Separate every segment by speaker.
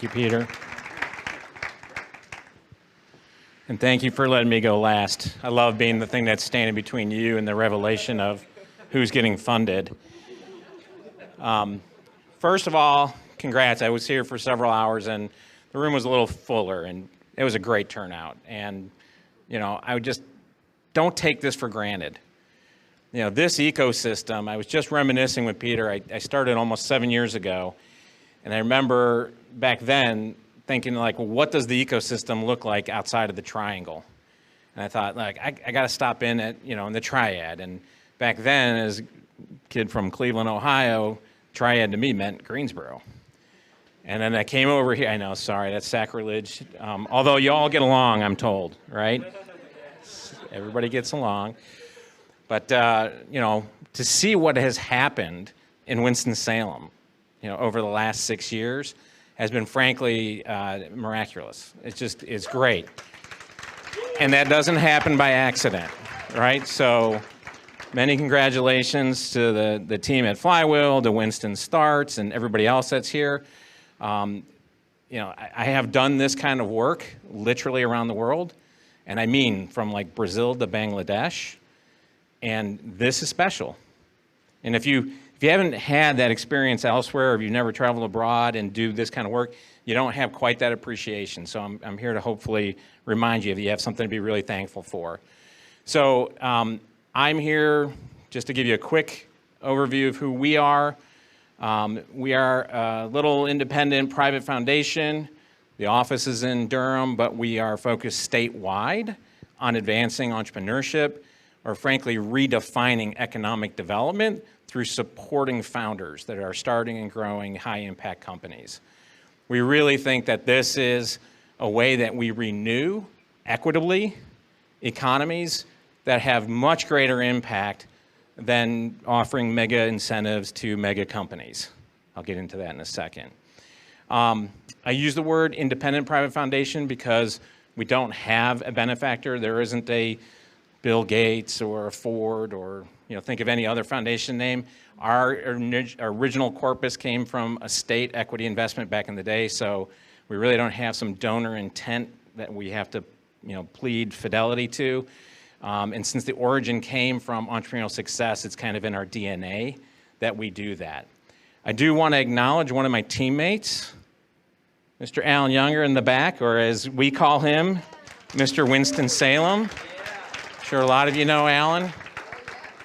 Speaker 1: Thank you, Peter. And thank you for letting me go last. I love being the thing that's standing between you and the revelation of who's getting funded. First of all, congrats. I was here for several hours, and the room was a little fuller, and it was a great turnout. And, I would just don't take this for granted. This ecosystem, I was just reminiscing with Peter. I started almost 7 years ago, and I remember back then thinking, well, what does the ecosystem look like outside of the triangle? And I thought, I got to stop in at, in the triad. And back then, as a kid from Cleveland, Ohio, triad to me meant Greensboro. And then I came over here. I know, sorry, that's sacrilege. Although you all get along, I'm told, right? Everybody gets along. But, to see what has happened in Winston-Salem, over the last 6 years has been frankly miraculous. It's great. And that doesn't happen by accident, right? So many congratulations to the team at Flywheel, to Winston Starts, and everybody else that's here. I have done this kind of work literally around the world, and I mean from Brazil to Bangladesh, and this is special. And if you haven't had that experience elsewhere, or if you've never traveled abroad and do this kind of work, you don't have quite that appreciation. So I'm here to hopefully remind you that you have something to be really thankful for. So I'm here just to give you a quick overview of who we are. We are a little independent private foundation. The office is in Durham, but we are focused statewide on advancing entrepreneurship, or frankly, redefining economic development through supporting founders that are starting and growing high-impact companies. We really think that this is a way that we renew equitably economies that have much greater impact than offering mega incentives to mega companies. I'll get into that in a second. I use the word independent private foundation because we don't have a benefactor. There isn't a Bill Gates or a Ford or think of any other foundation name. Our original corpus came from a state equity investment back in the day, so we really don't have some donor intent that we have to plead fidelity to. And since the origin came from entrepreneurial success, it's kind of in our DNA that we do that. I do want to acknowledge one of my teammates, Mr. Alan Younger in the back, or as we call him, Mr. Winston-Salem. I'm sure a lot of you know Alan.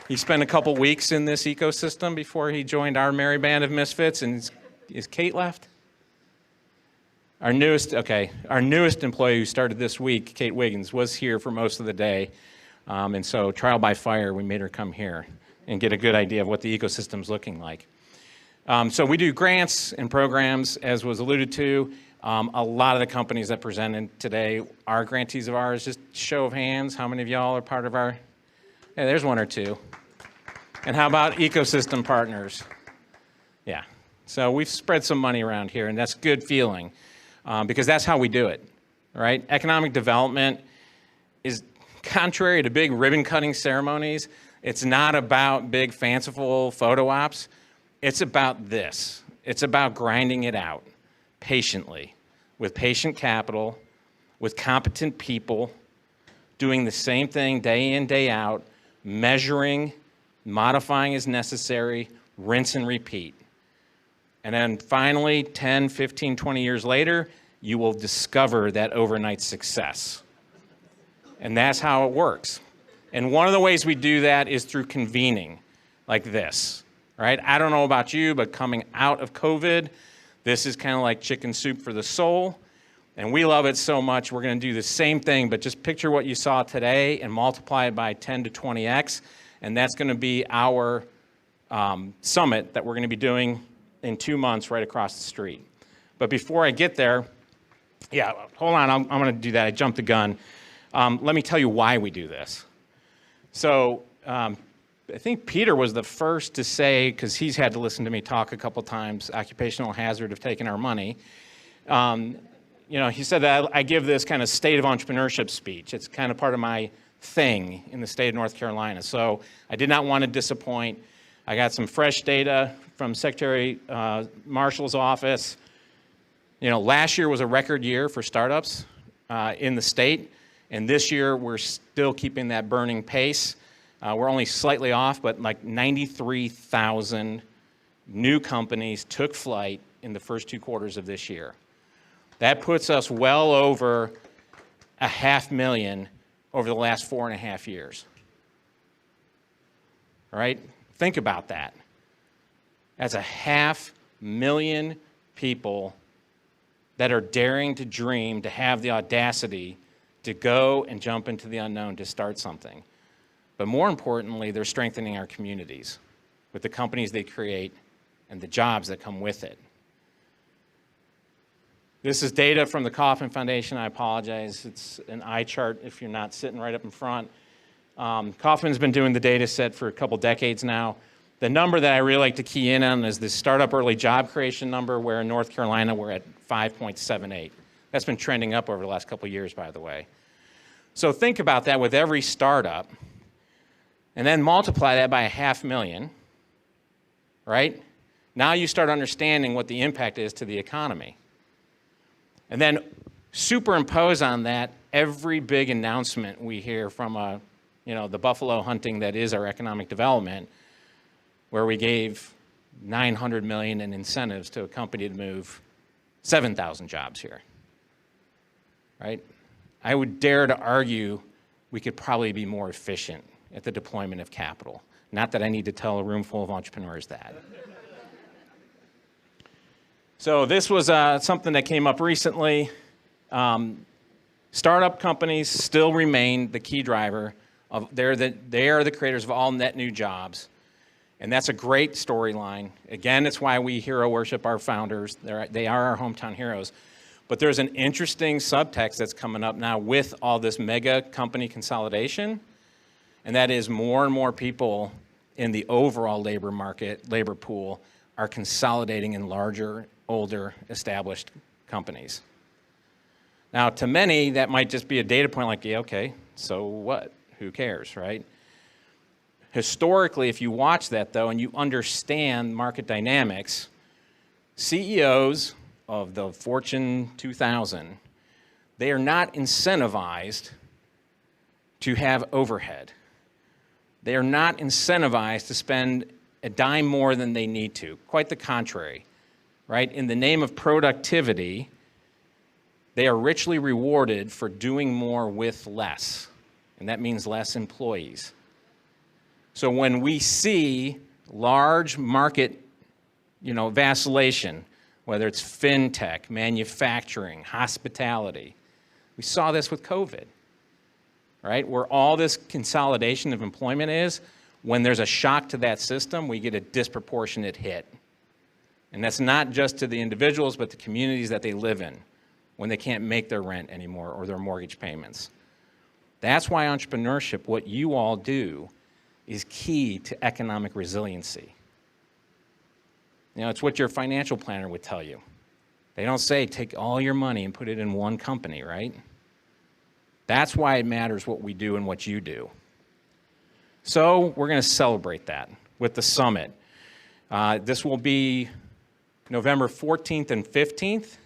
Speaker 1: He spent a couple weeks in this ecosystem before he joined our merry band of misfits. And is Kate left? Our newest employee who started this week, Kate Wiggins, was here for most of the day. And so trial by fire, we made her come here and get a good idea of what the ecosystem's looking like. So we do grants and programs, as was alluded to. A lot of the companies that presented today are grantees of ours. Just show of hands, how many of y'all are part of our? Yeah, there's one or two. And how about ecosystem partners? Yeah. So we've spread some money around here, and that's a good feeling because that's how we do it, right? Economic development is contrary to big ribbon-cutting ceremonies. It's not about big, fanciful photo ops. It's about this. It's about grinding it out patiently, with patient capital, with competent people, doing the same thing day in, day out, measuring, modifying as necessary, rinse and repeat. And then finally, 10, 15, 20 years later, you will discover that overnight success. And that's how it works. And one of the ways we do that is through convening like this, right? I don't know about you, but coming out of COVID, this is kind of like chicken soup for the soul. And we love it so much, we're going to do the same thing, but just picture what you saw today and multiply it by 10 to 20x. And that's going to be our summit that we're going to be doing in 2 months right across the street. But before I get there, yeah, hold on, I'm going to do that. I jumped the gun. Let me tell you why we do this. So I think Peter was the first to say, because he's had to listen to me talk a couple times, occupational hazard of taking our money. He said that I give this kind of state of entrepreneurship speech. It's kind of part of my thing in the state of North Carolina. So I did not want to disappoint. I got some fresh data from Secretary Marshall's office. Last year was a record year for startups in the state, and this year we're still keeping that burning pace. We're only slightly off, but like 93,000 new companies took flight in the first 2 quarters of this year. That puts us well over 500,000 over the last 4.5 years. All right? Think about that. That's 500,000 people that are daring to dream, to have the audacity to go and jump into the unknown to start something. But more importantly, they're strengthening our communities with the companies they create and the jobs that come with it. This is data from the Kauffman Foundation. I apologize. It's an eye chart if you're not sitting right up in front. Kauffman's been doing the data set for a couple decades now. The number that I really like to key in on is the startup early job creation number, where in North Carolina we're at 5.78. That's been trending up over the last couple years, by the way. So think about that with every startup, and then multiply that by 500,000, right? Now you start understanding what the impact is to the economy. And then superimpose on that every big announcement we hear from the buffalo hunting that is our economic development, where we gave $900 million in incentives to a company to move 7,000 jobs here, right? I would dare to argue we could probably be more efficient at the deployment of capital. Not that I need to tell a room full of entrepreneurs that. So this was something that came up recently. Startup companies still remain the key driver. They are the creators of all net new jobs. And that's a great storyline. Again, it's why we hero worship our founders. They are our hometown heroes. But there's an interesting subtext that's coming up now with all this mega company consolidation. And that is more and more people in the overall labor market, labor pool, are consolidating in larger, older, established companies. Now, to many, that might just be a data point like, yeah, okay, so what? Who cares, right? Historically, if you watch that, though, and you understand market dynamics, CEOs of the Fortune 2000, they are not incentivized to have overhead. They are not incentivized to spend a dime more than they need to. Quite the contrary, right? In the name of productivity, they are richly rewarded for doing more with less, and that means less employees. So when we see large market, vacillation, whether it's fintech, manufacturing, hospitality, we saw this with COVID, right? Where all this consolidation of employment is, when there's a shock to that system, we get a disproportionate hit. And that's not just to the individuals, but the communities that they live in when they can't make their rent anymore or their mortgage payments. That's why entrepreneurship, what you all do, is key to economic resiliency. It's what your financial planner would tell you. They don't say, take all your money and put it in one company, right? That's why it matters what we do and what you do. So we're going to celebrate that with the summit. This will be November 14th and 15th.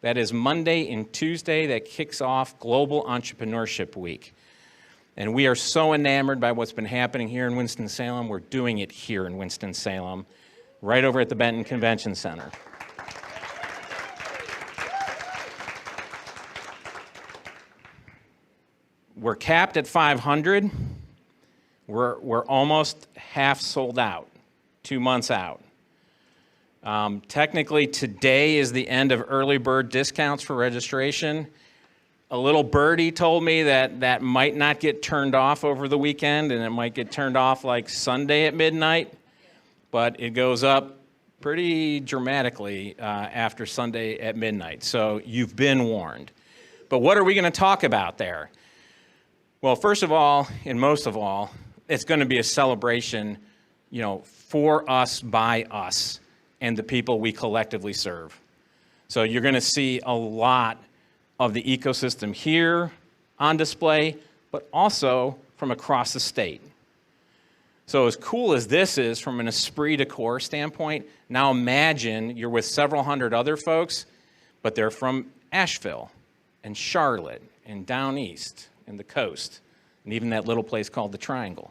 Speaker 1: That is Monday and Tuesday. That kicks off Global Entrepreneurship Week. And we are so enamored by what's been happening here in Winston-Salem. We're doing it here in Winston-Salem, right over at the Benton Convention Center. We're capped at 500. We're almost half sold out, 2 months out. Technically, today is the end of early bird discounts for registration. A little birdie told me that might not get turned off over the weekend, and it might get turned off like Sunday at midnight, but it goes up pretty dramatically after Sunday at midnight. So you've been warned. But what are we going to talk about there? Well, first of all, and most of all, it's going to be a celebration, for us, by us, and the people we collectively serve. So you're going to see a lot of the ecosystem here on display, but also from across the state. So as cool as this is from an esprit de corps standpoint, now imagine you're with several hundred other folks, but they're from Asheville and Charlotte and down east and the coast and even that little place called the Triangle,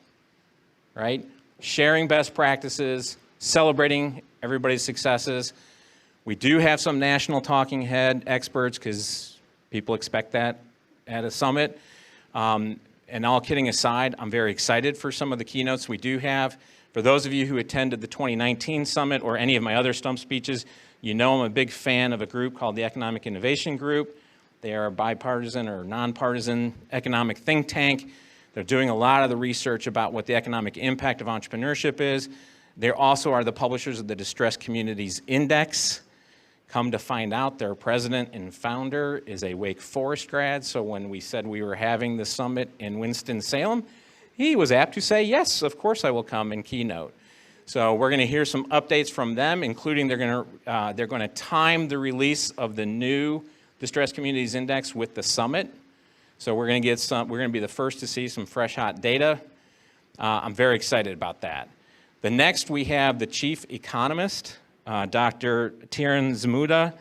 Speaker 1: right? Sharing best practices, celebrating everybody's successes. We do have some national talking head experts because people expect that at a summit. And all kidding aside, I'm very excited for some of the keynotes we do have. For those of you who attended the 2019 summit or any of my other stump speeches, you know I'm a big fan of a group called the Economic Innovation Group. They are a bipartisan or nonpartisan economic think tank. They're doing a lot of the research about what the economic impact of entrepreneurship is. They also are the publishers of the Distressed Communities Index. Come to find out, their president and founder is a Wake Forest grad, so when we said we were having the summit in Winston-Salem, he was apt to say, yes, of course I will come and keynote. So we're going to hear some updates from them, including they're going to time the release of the new Distressed Communities Index with the summit. So we're going to be the first to see some fresh, hot data. I'm very excited about that. The next, we have the chief economist, Dr. Tiran Zamuda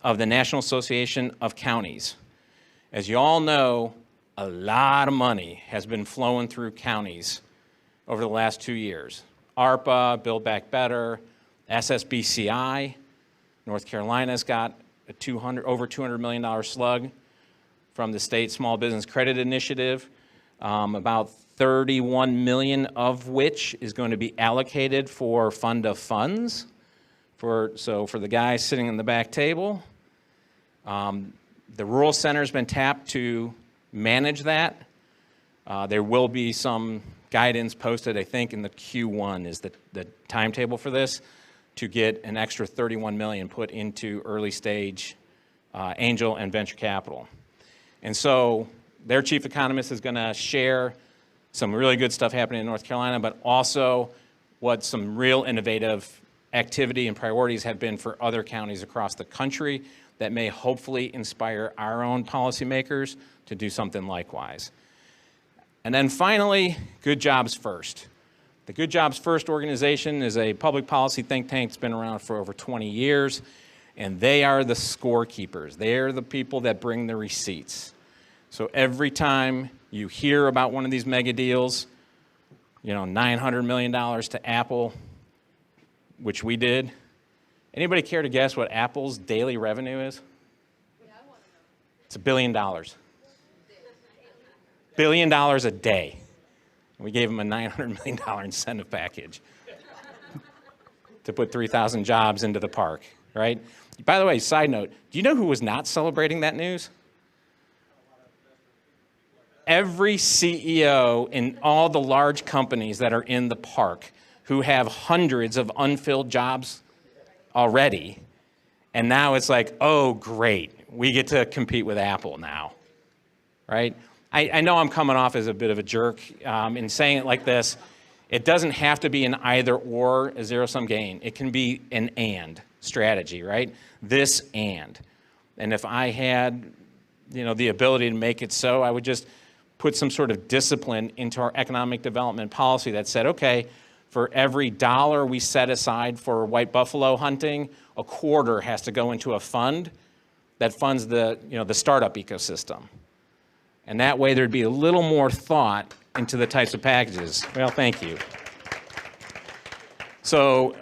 Speaker 1: of the National Association of Counties. As you all know, a lot of money has been flowing through counties over the last 2 years. ARPA, Build Back Better, SSBCI. North Carolina's got a over $200 million slug from the State Small Business Credit Initiative, about 31 million of which is going to be allocated for fund of funds. So for the guys sitting in the back table, the Rural Center has been tapped to manage that. There will be some guidance posted, I think, in the Q1 is the timetable for this, to get an extra 31 million put into early stage angel and venture capital. And so their chief economist is going to share some really good stuff happening in North Carolina, but also what some real innovative activity and priorities have been for other counties across the country that may hopefully inspire our own policymakers to do something likewise. And then finally, Good Jobs First. The Good Jobs First organization is a public policy think tank that's been around for over 20 years, and they are the scorekeepers. They are the people that bring the receipts. So every time you hear about one of these mega deals, you know, $900 million to Apple, which we did. Anybody care to guess what Apple's daily revenue is? Yeah, I want to know. It's $1 billion. $1 billion a day. We gave them a $900 million incentive package to put 3,000 jobs into the park, right? By the way, side note, do you know who was not celebrating that news? Every CEO in all the large companies that are in the park who have hundreds of unfilled jobs already. And now it's like, oh, great, we get to compete with Apple now, right? I know I'm coming off as a bit of a jerk in saying it like this. It doesn't have to be an either or, a zero-sum game. It can be an and strategy, right? This and. And if I had, you know, the ability to make it so, I would just put some sort of discipline into our economic development policy that said, okay, for every dollar we set aside for white buffalo hunting, a quarter has to go into a fund that funds the startup ecosystem. And that way there'd be a little more thought into the types of packages. Well, thank you. So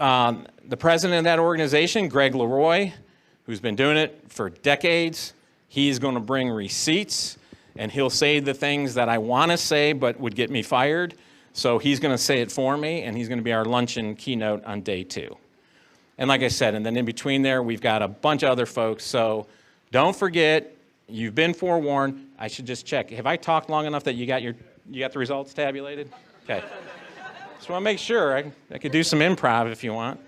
Speaker 1: the president of that organization, Greg Leroy, who's been doing it for decades, he's going to bring receipts, and he'll say the things that I want to say but would get me fired. So he's going to say it for me, and he's going to be our luncheon keynote on day 2. And like I said, and then in between there, we've got a bunch of other folks. So don't forget, you've been forewarned. I should just check. Have I talked long enough that you got the results tabulated? Okay. Just want to make sure. I could do some improv if you want.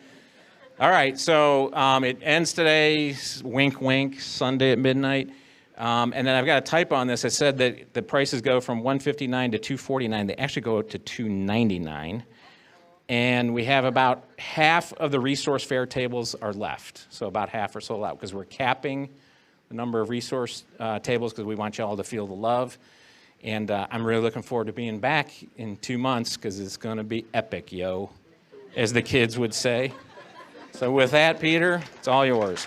Speaker 1: All right, so it ends today, wink, wink, Sunday at midnight. And then I've got a typo on this. I said that the prices go from $159 to $249. They actually go to $299. And we have about half of the resource fair tables are left. So about half are sold out because we're capping the number of resource tables because we want you all to feel the love. And I'm really looking forward to being back in 2 months because it's going to be epic, yo, as the kids would say. So with that, Peter, it's all yours.